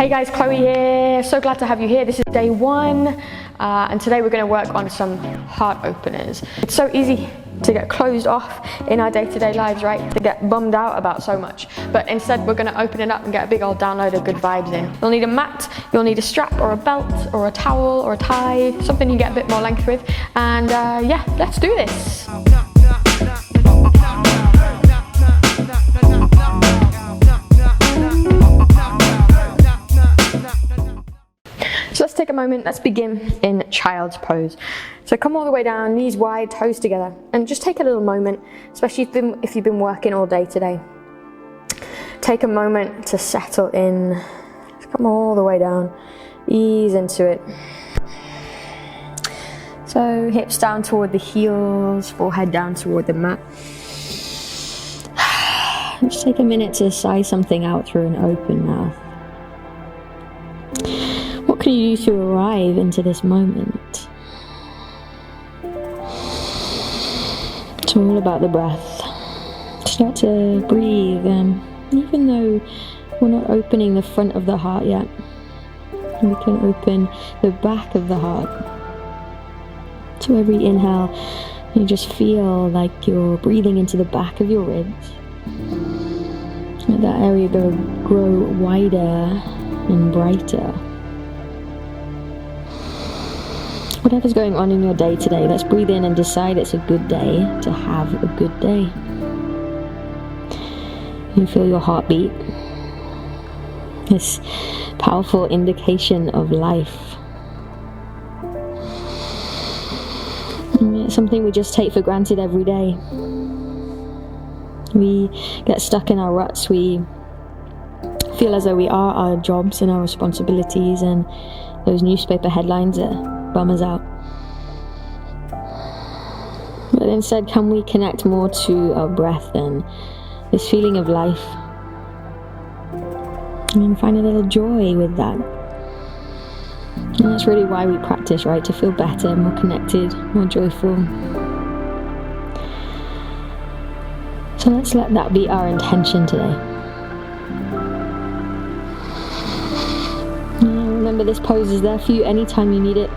Hey guys, Chloe here. So glad to have you here. This is day one, and today we're going to work on some heart openers. It's so easy to get closed off in our day-to-day lives, right? To get bummed out about so much. But instead, we're going to open it up and get a big old download of good vibes in. You'll need a mat, you'll need a strap or a belt or a towel or a tie, something you get a bit more length with. And yeah, let's do this. So let's take a moment, let's begin in child's pose. So come all the way down, knees wide, toes together, and just take a little moment, especially if you've been working all day today. Take a moment to settle in. Come all the way down, ease into it. So hips down toward the heels, forehead down toward the mat. Just take a minute to sigh something out through an open mouth. What can you do to arrive into this moment? It's all about the breath. Start to breathe, and even though we're not opening the front of the heart yet, we can open the back of the heart. So every inhale, you just feel like you're breathing into the back of your ribs. Let that area grow wider and brighter. Whatever's going on in your day today, let's breathe in and decide it's a good day to have a good day. You feel your heartbeat, this powerful indication of life. And it's something we just take for granted every day. We get stuck in our ruts, we feel as though we are our jobs and our responsibilities and those newspaper headlines that bum us out. But instead, can we connect more to our breath and this feeling of life, and find a little joy with that? And that's really why we practice, right? To feel better, more connected, more joyful. So let's let that be our intention today. Remember, this pose is there for you anytime you need it.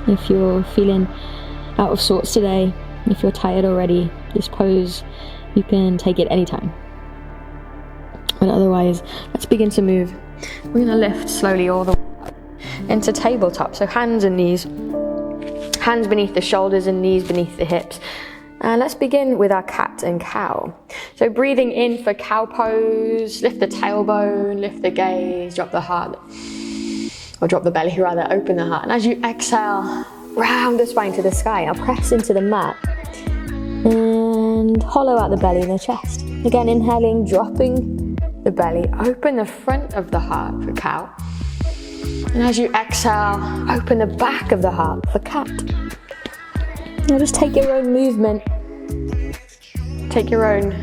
If you're feeling out of sorts today, if you're tired already, this pose, you can take it anytime. But otherwise, let's begin to move. We're going to lift slowly all the way up into tabletop. So hands and knees. Hands beneath the shoulders and knees beneath the hips. And let's begin with our cat and cow. So breathing in for cow pose, lift the tailbone, lift the gaze, drop the heart. Or drop the belly rather, open the heart. And as you exhale, round the spine to the sky. Now press into the mat. And hollow out the belly and the chest. Again, inhaling, dropping the belly. Open the front of the heart for cow. And as you exhale, open the back of the heart for cat. Now just take your own movement. Take your own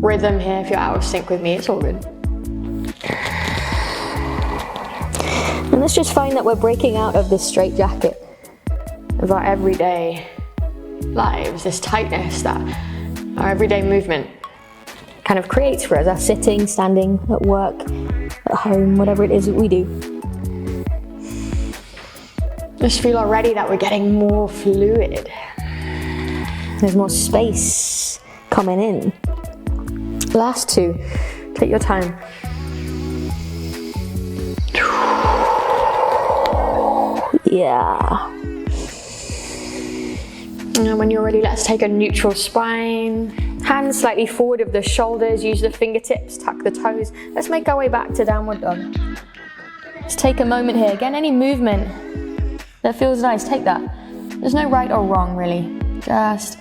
rhythm here. If you're out of sync with me, it's all good. And let's just find that we're breaking out of this straitjacket of our everyday lives, this tightness that our everyday movement kind of creates for us, our sitting, standing, at work, at home, whatever it is that we do. Just feel already that we're getting more fluid. There's more space coming in. Last two, take your time. Yeah. And when you're ready, let's take a neutral spine. Hands slightly forward of the shoulders. Use the fingertips, tuck the toes. Let's make our way back to downward dog. Let's take a moment here. Again, any movement that feels nice, take that. There's no right or wrong, really. Just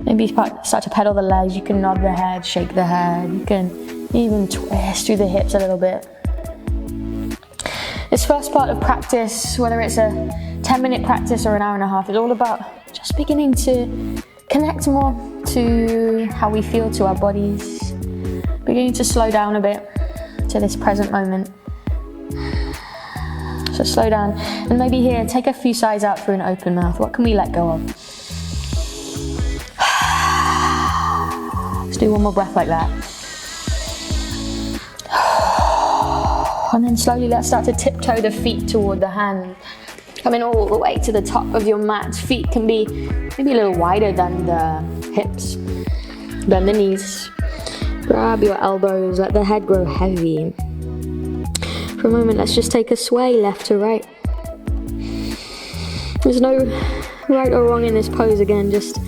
maybe start to pedal the legs. You can nod the head, shake the head. You can even twist through the hips a little bit. This first part of practice, whether it's a 10-minute practice or an hour and a half, is all about just beginning to connect more to how we feel, to our bodies. Beginning to slow down a bit to this present moment. So slow down, and maybe here, take a few sighs out through an open mouth. What can we let go of? Let's do one more breath like that. And then slowly let's start to tiptoe the feet toward the hand. Coming all the way to the top of your mat. Feet can be maybe a little wider than the hips. Bend the knees. Grab your elbows, let the head grow heavy. For a moment, let's just take a sway left to right. There's no right or wrong in this pose again, just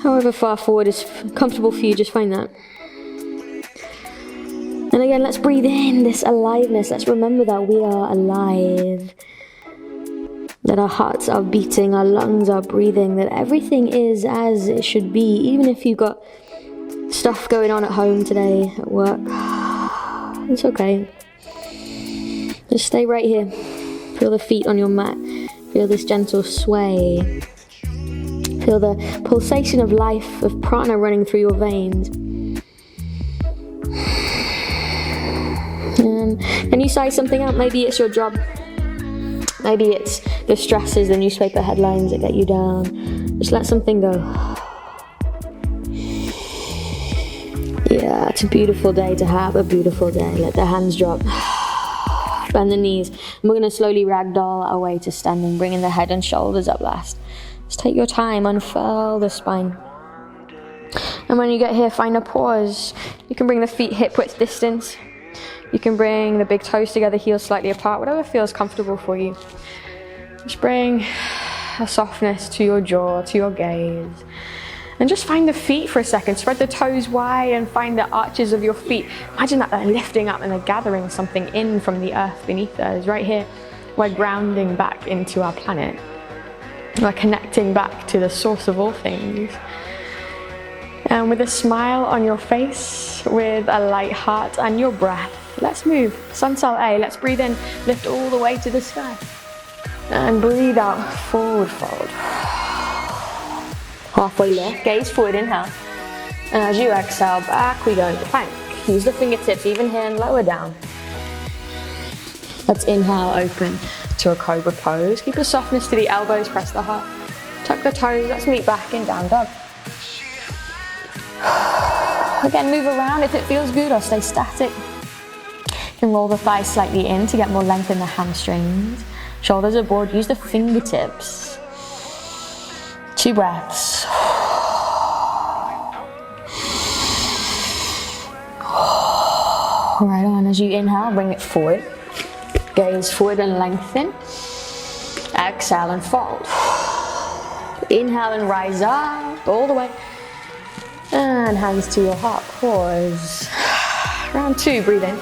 however far forward is comfortable for you, just find that. And again, let's breathe in this aliveness. Let's remember that we are alive. That our hearts are beating, our lungs are breathing, that everything is as it should be, even if you've got stuff going on at home today, at work. It's okay. Just stay right here. Feel the feet on your mat. Feel this gentle sway. Feel the pulsation of life, of prana running through your veins. And can you size something out? Maybe it's your job. Maybe it's the stresses, the newspaper headlines that get you down. Just let something go. Yeah, it's a beautiful day to have a beautiful day. Let the hands drop. Bend the knees. And we're going to slowly ragdoll our way to standing, bringing the head and shoulders up last. Just take your time, unfurl the spine. And when you get here, find a pause. You can bring the feet hip width distance. You can bring the big toes together, heels slightly apart, whatever feels comfortable for you. Just bring a softness to your jaw, to your gaze. And just find the feet for a second. Spread the toes wide and find the arches of your feet. Imagine that they're lifting up and they're gathering something in from the earth beneath us. Right here, we're grounding back into our planet. We're connecting back to the source of all things. And with a smile on your face, with a light heart and your breath, let's move. Sun Sal A. Let's breathe in, lift all the way to the sky. And breathe out, forward fold. Halfway lift, gaze forward, inhale. And as you exhale, back we go, plank. Use the fingertips, even here and lower down. Let's inhale, open to a cobra pose. Keep a softness to the elbows, press the heart. Tuck the toes, let's meet back in down dog. Again, move around if it feels good or stay static. You can roll the thighs slightly in to get more length in the hamstrings. Shoulders aboard, use the fingertips. 2 breaths. Right on, as you inhale, bring it forward. Gaze forward and lengthen. Exhale and fold. Inhale and rise up, all the way. And hands to your heart, pause. Round 2, breathe in.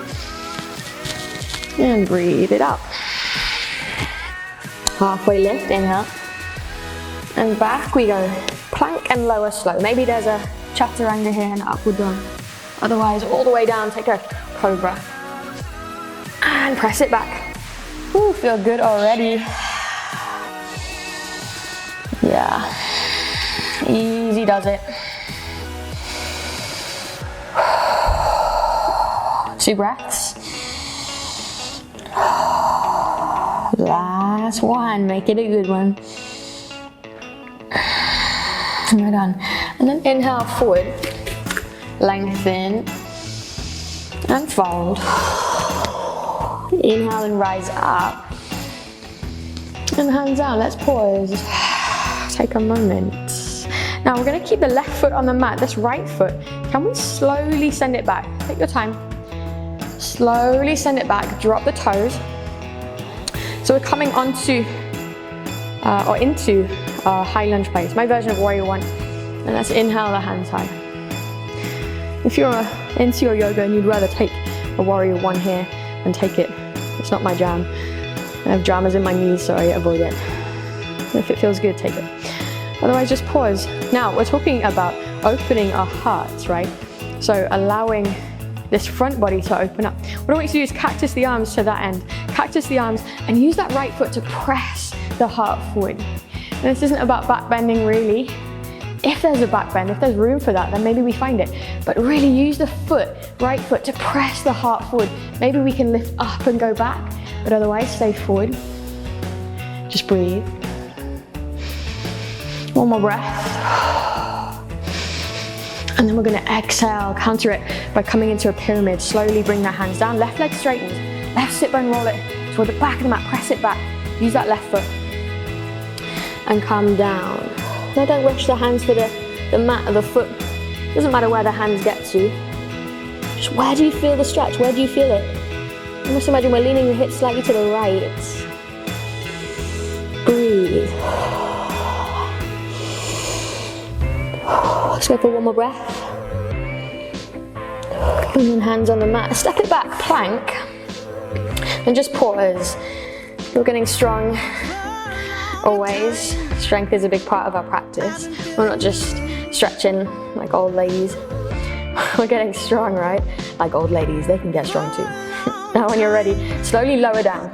And breathe it up. Halfway lift, inhale. And back we go. Plank and lower slow. Maybe there's a chaturanga here and upward dog. Otherwise, all the way down, take a cobra. And press it back. Ooh, feel good already. Yeah. Easy does it. 2 breaths. Last one, make it a good one. Right on. And then inhale forward, lengthen and fold. Inhale and rise up. And hands out, let's pause. Take a moment. Now we're going to keep the left foot on the mat, this right foot. Can we slowly send it back? Take your time. Slowly send it back, drop the toes. So we're coming onto or into high lunge place, my version of warrior 1. And let's inhale the hands high. If you're into your yoga and you'd rather take a warrior 1 here and take it, it's not my jam. I have dramas in my knees, so I avoid it. If it feels good, take it. Otherwise, just pause. Now, we're talking about opening our hearts, right? So allowing this front body to open up. What I want you to do is cactus the arms to that end. Cactus the arms and use that right foot to press the heart forward. And this isn't about back bending really. If there's a back bend, if there's room for that, then maybe we find it. But really use the foot, right foot, to press the heart forward. Maybe we can lift up and go back, but otherwise stay forward. Just breathe. One more breath. And then we're going to exhale, counter it by coming into a pyramid. Slowly bring the hands down, left leg straightens. Left sit bone, roll it toward the back of the mat, press it back. Use that left foot. And come down. Now don't rush the hands for the mat or the foot. Doesn't matter where the hands get to. Just where do you feel the stretch? Where do you feel it? Almost imagine we're leaning the hips slightly to the right. Breathe. Let's go for one more breath. And then hands on the mat. Step it back, plank. And just pause. You're getting strong always. Strength is a big part of our practice. We're not just stretching like old ladies. We're getting strong, right? Like old ladies, they can get strong too. Now when you're ready, slowly lower down.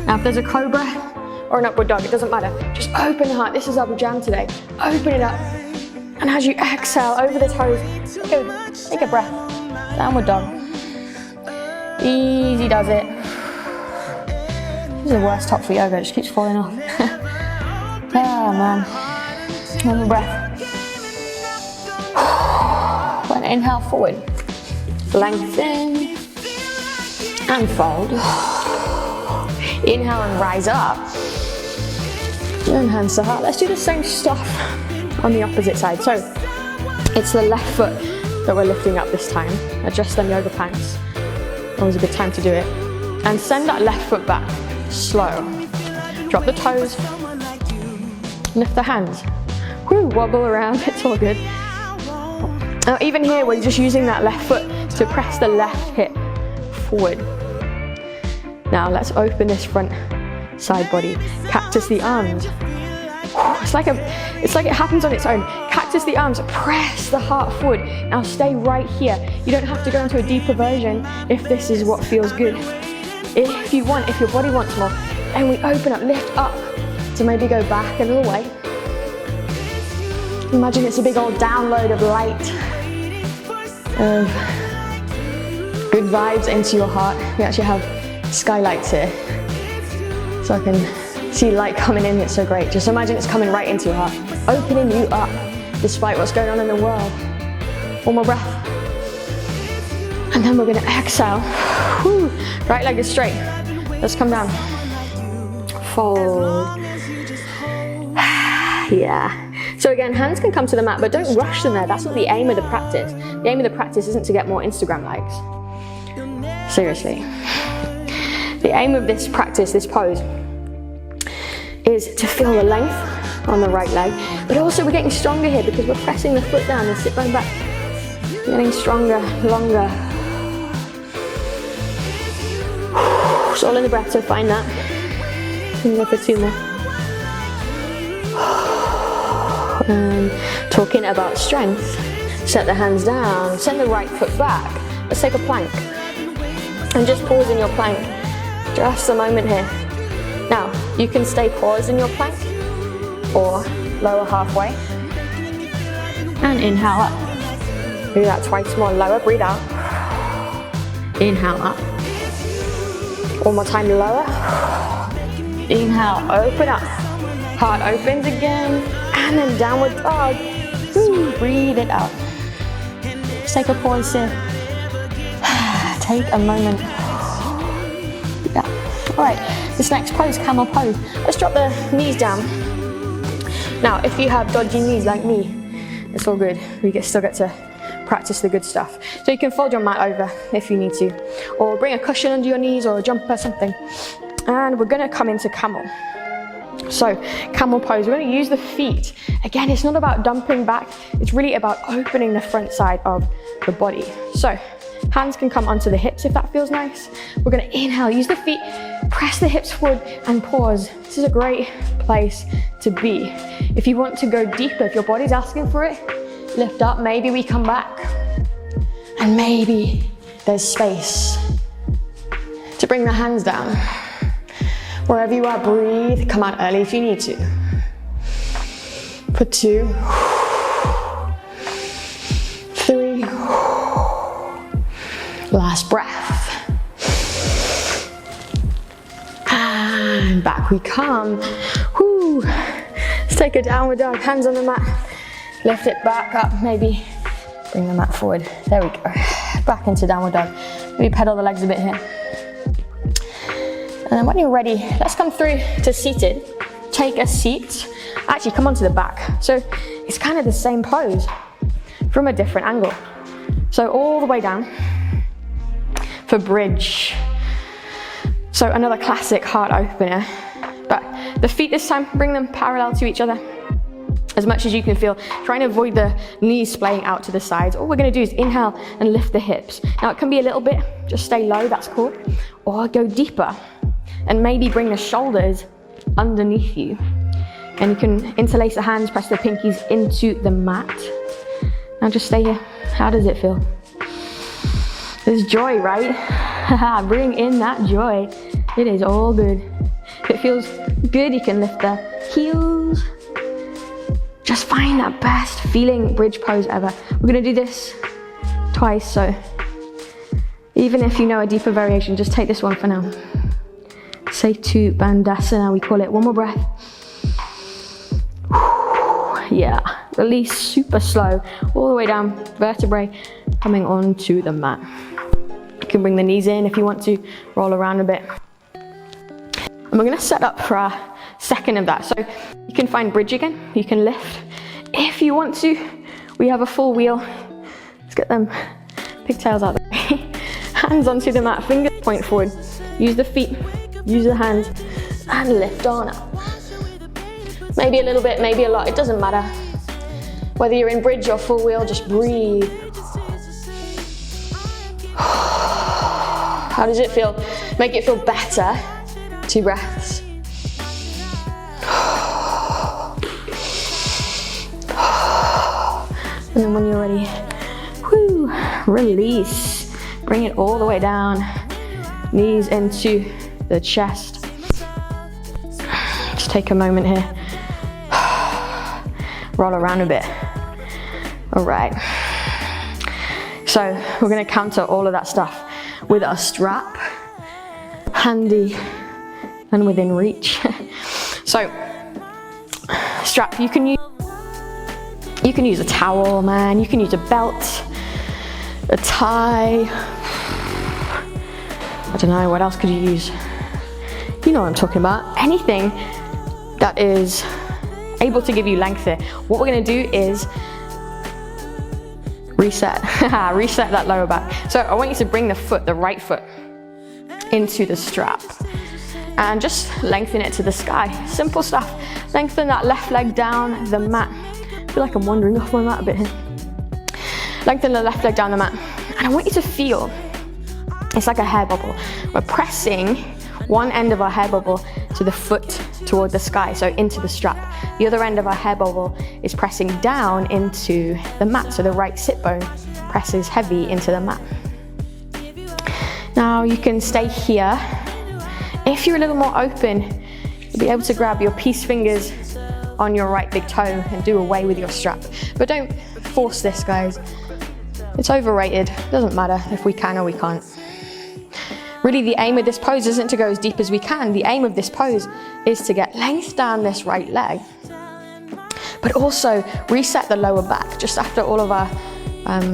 Now if there's a cobra or an upward dog, it doesn't matter. Just open the heart. This is our jam today. Open it up. And as you exhale over the toes, take a breath. Downward dog. Easy does it. This is the worst top for yoga, it just keeps falling off. Oh man. One more breath. Then inhale forward. Lengthen. And fold. Inhale and rise up. And hands to heart. Let's do the same stuff on the opposite side. So it's the left foot that we're lifting up this time. Adjust them yoga pants. Always a good time to do it. And send that left foot back. Slow. Drop the toes. Lift the hands. Woo, wobble around, it's all good. Now even here, we're just using that left foot to press the left hip forward. Now let's open this front side body. Cactus the arms. It's like it happens on its own. Cactus the arms, press the heart forward. Now stay right here. You don't have to go into a deeper version if this is what feels good. If you want, if your body wants more, then we open up, lift up to maybe go back a little way. Imagine it's a big old download of light, of good vibes into your heart. We actually have skylights here, so I can see light coming in. It's so great. Just imagine it's coming right into your heart, opening you up despite what's going on in the world. One more breath. And then we're gonna exhale. Whew. Right leg is straight. Let's come down. Fold. Yeah. So again, hands can come to the mat, but don't rush them there. That's not the aim of the practice. The aim of the practice isn't to get more Instagram likes. Seriously. The aim of this practice, this pose, is to feel the length on the right leg, but also we're getting stronger here because we're pressing the foot down and sit bone back. We're getting stronger, longer. It's all in the breath, so find that. And go for two more. And talking about strength, set the hands down, send the right foot back. Let's take a plank. And just pause in your plank. Just a moment here. Now, you can stay paused in your plank or lower halfway. And inhale up. Do that twice more. Lower, breathe out. Inhale up. One more time, lower. Inhale, open up. Heart opens again. And then downward dog. Woo, breathe it out. Just take a pause here. Take a moment. Yeah. Alright, this next pose, camel pose. Let's drop the knees down. Now, if you have dodgy knees like me, it's all good. We still get to practice the good stuff. So you can fold your mat over if you need to, or bring a cushion under your knees or a jumper, something. And we're gonna come into camel. So, camel pose, we're gonna use the feet. Again, it's not about dumping back, it's really about opening the front side of the body. So, hands can come onto the hips if that feels nice. We're gonna inhale, use the feet, press the hips forward and pause. This is a great place to be. If you want to go deeper, if your body's asking for it, lift up, maybe we come back. And maybe there's space to bring the hands down. Wherever you are, breathe, come out early if you need to. For 2, 3, last breath. And back we come. Whoo. Let's take a downward dog, hands on the mat. Lift it back up, maybe bring the mat forward. There we go. Back into downward dog. Maybe pedal the legs a bit here. And then when you're ready, let's come through to seated. Take a seat. Actually, come onto the back. So it's kind of the same pose from a different angle. So all the way down for bridge. So another classic heart opener. But the feet this time, bring them parallel to each other as much as you can feel. Try and avoid the knees splaying out to the sides. All we're going to do is inhale and lift the hips. Now it can be a little bit, just stay low, that's cool. Or go deeper and maybe bring the shoulders underneath you. And you can interlace the hands, press the pinkies into the mat. Now just stay here. How does it feel? There's joy, right? Bring in that joy. It is all good. If it feels good, you can lift the heels. Just find that best feeling bridge pose ever. We're gonna do this twice, so even if you know a deeper variation, just take this one for now. Setu Bandhasana, we call it. One more breath. Yeah, release super slow, all the way down, vertebrae coming onto the mat. You can bring the knees in if you want to, roll around a bit. And we're gonna set up for our second of that. So you can find bridge again, you can lift. If you want to, we have a full wheel. Let's get them pigtails out of the way. Hands onto the mat, fingers point forward. Use the feet, use the hands, and lift on up. Maybe a little bit, maybe a lot, it doesn't matter. Whether you're in bridge or full wheel, just breathe. How does it feel? Make it feel better. 2 breaths. And then when you're ready, whoo, release. Bring it all the way down. Knees into the chest. Just take a moment here. Roll around a bit. All right. So we're gonna counter all of that stuff with our strap, handy and within reach. So strap, you can use a towel, man. You can use a belt, a tie. I don't know, what else could you use? You know what I'm talking about. Anything that is able to give you length here. What we're gonna do is reset, reset that lower back. So I want you to bring the foot, the right foot, into the strap and just lengthen it to the sky. Simple stuff. Lengthen that left leg down the mat. I feel like I'm wandering off my mat a bit here. Lengthen the left leg down the mat. And I want you to feel, it's like a hair bubble. We're pressing one end of our hair bubble to the foot toward the sky, so into the strap. The other end of our hair bubble is pressing down into the mat, so the right sit bone presses heavy into the mat. Now you can stay here. If you're a little more open, you'll be able to grab your peace fingers on your right big toe and do away with your strap. But don't force this, guys. It's overrated. It doesn't matter if we can or we can't. Really, the aim of this pose isn't to go as deep as we can. The aim of this pose is to get length down this right leg, but also reset the lower back. Just after all of our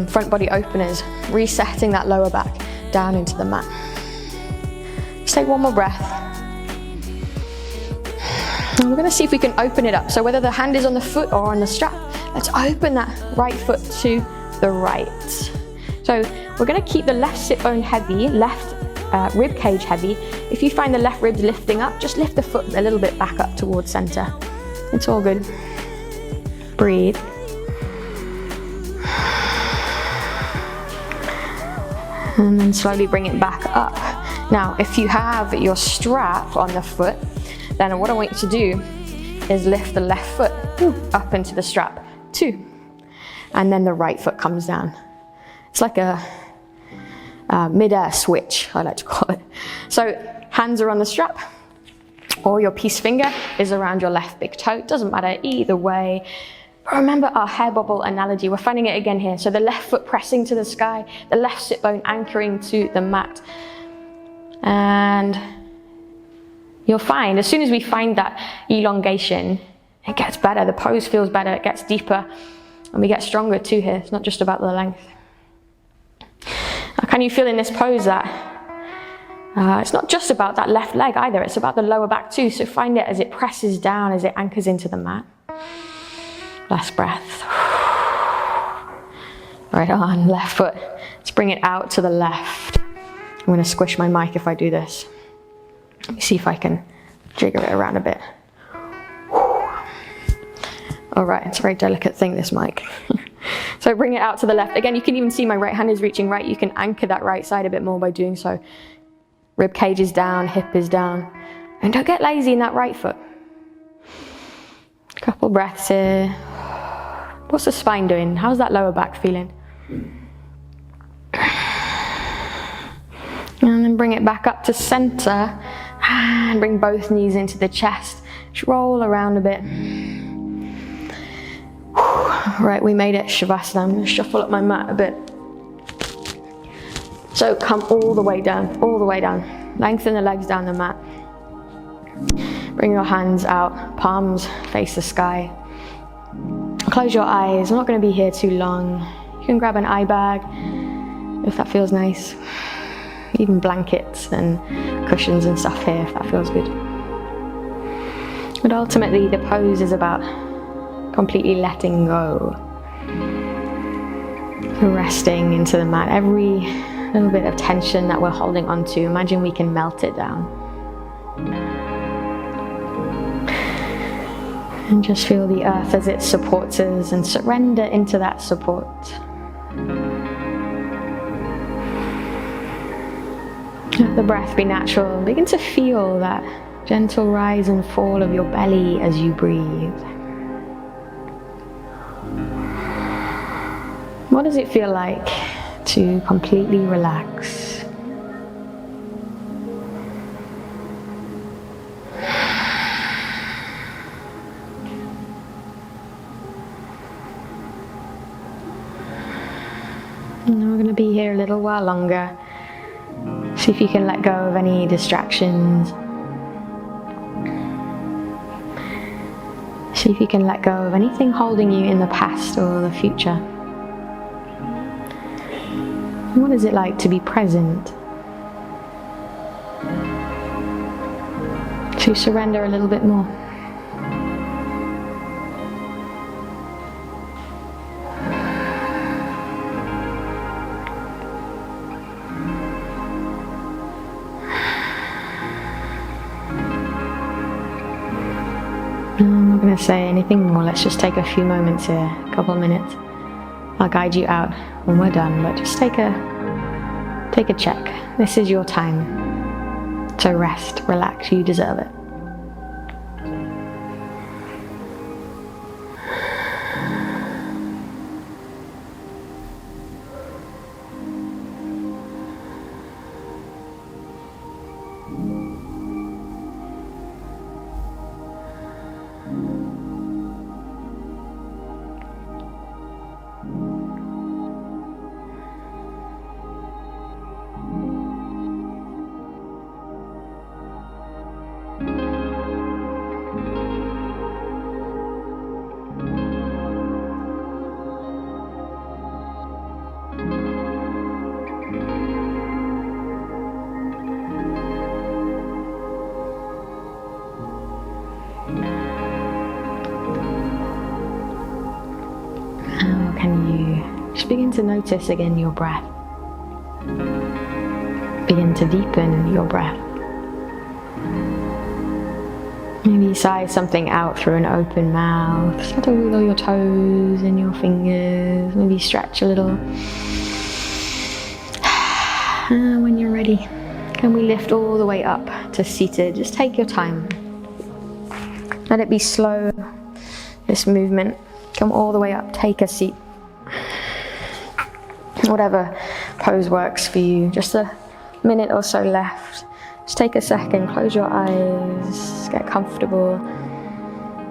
front body openers, resetting that lower back down into the mat. Just take one more breath. And we're gonna see if we can open it up. So whether the hand is on the foot or on the strap, let's open that right foot to the right. So we're gonna keep the left sit bone heavy, left rib cage heavy. If you find the left ribs lifting up, just lift the foot a little bit back up towards center. It's all good. Breathe. And then slowly bring it back up. Now, if you have your strap on the foot, then what I want you to do is lift the left foot up into the strap, 2. And then the right foot comes down. It's like a mid-air switch, I like to call it. So hands are on the strap, or your peace finger is around your left big toe. It doesn't matter either way. But remember our hair bubble analogy. We're finding it again here. So the left foot pressing to the sky, the left sit bone anchoring to the mat. And you'll find, as soon as we find that elongation, it gets better. The pose feels better, it gets deeper, and we get stronger too here. It's not just about the length. Can you feel in this pose that It's not just about that left leg either, it's about the lower back too. So find it as it presses down, as it anchors into the mat. Last breath. Right on, left foot. Let's bring it out to the left. I'm going to squish my mic if I do this. Let me see if I can jigger it around a bit. All right, it's a very delicate thing, this mic. So bring it out to the left. Again, you can even see my right hand is reaching right. You can anchor that right side a bit more by doing so. Rib cage is down, hip is down. And don't get lazy in that right foot. Couple breaths here. What's the spine doing? How's that lower back feeling? And then bring it back up to center. And bring both knees into the chest. Just roll around a bit. Right, we made it, Shavasana. I'm going to shuffle up my mat a bit. So come all the way down, all the way down. Lengthen the legs down the mat. Bring your hands out, palms face the sky. Close your eyes, I'm not going to be here too long. You can grab an eye bag if that feels nice. Even blankets and cushions and stuff here if that feels good. But ultimately the pose is about completely letting go. Resting into the mat. Every little bit of tension that we're holding on to, imagine we can melt it down. And just feel the earth as it supports us and surrender into that support. Let the breath be natural. Begin to feel that gentle rise and fall of your belly as you breathe. What does it feel like to completely relax? And we're going to be here a little while longer. See if you can let go of any distractions. See if you can let go of anything holding you in the past or the future. What is it like to be present? To surrender a little bit more. I'm not going to say anything more. Let's just take a few moments here, a couple of minutes. I'll guide you out when we're done, but just take a check. This is your time to rest, relax. You deserve it. Begin to notice again your breath. Begin to deepen your breath. Maybe sigh something out through an open mouth. Start to wiggle your toes and your fingers. Maybe stretch a little. And when you're ready, can we lift all the way up to seated? Just take your time. Let it be slow, this movement. Come all the way up, take a seat. Whatever pose works for you. Just a minute or so left. Just take a second, close your eyes, get comfortable.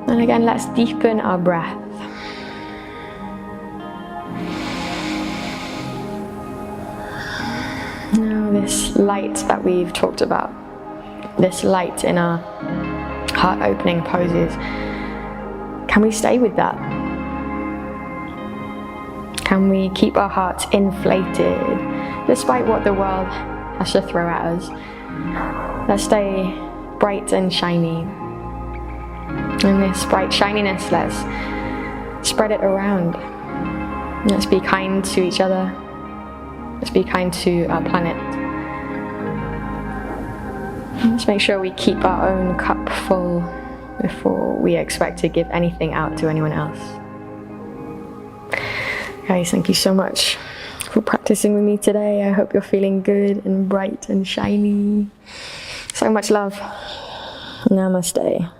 And again, let's deepen our breath. Now this light that we've talked about, this light in our heart opening poses, can we stay with that? Can we keep our hearts inflated despite what the world has to throw at us? Let's stay bright and shiny. And this bright shininess, let's spread it around. Let's be kind to each other. Let's be kind to our planet. Let's make sure we keep our own cup full before we expect to give anything out to anyone else. Guys, thank you so much for practicing with me today. I hope you're feeling good and bright and shiny. So much love. Namaste.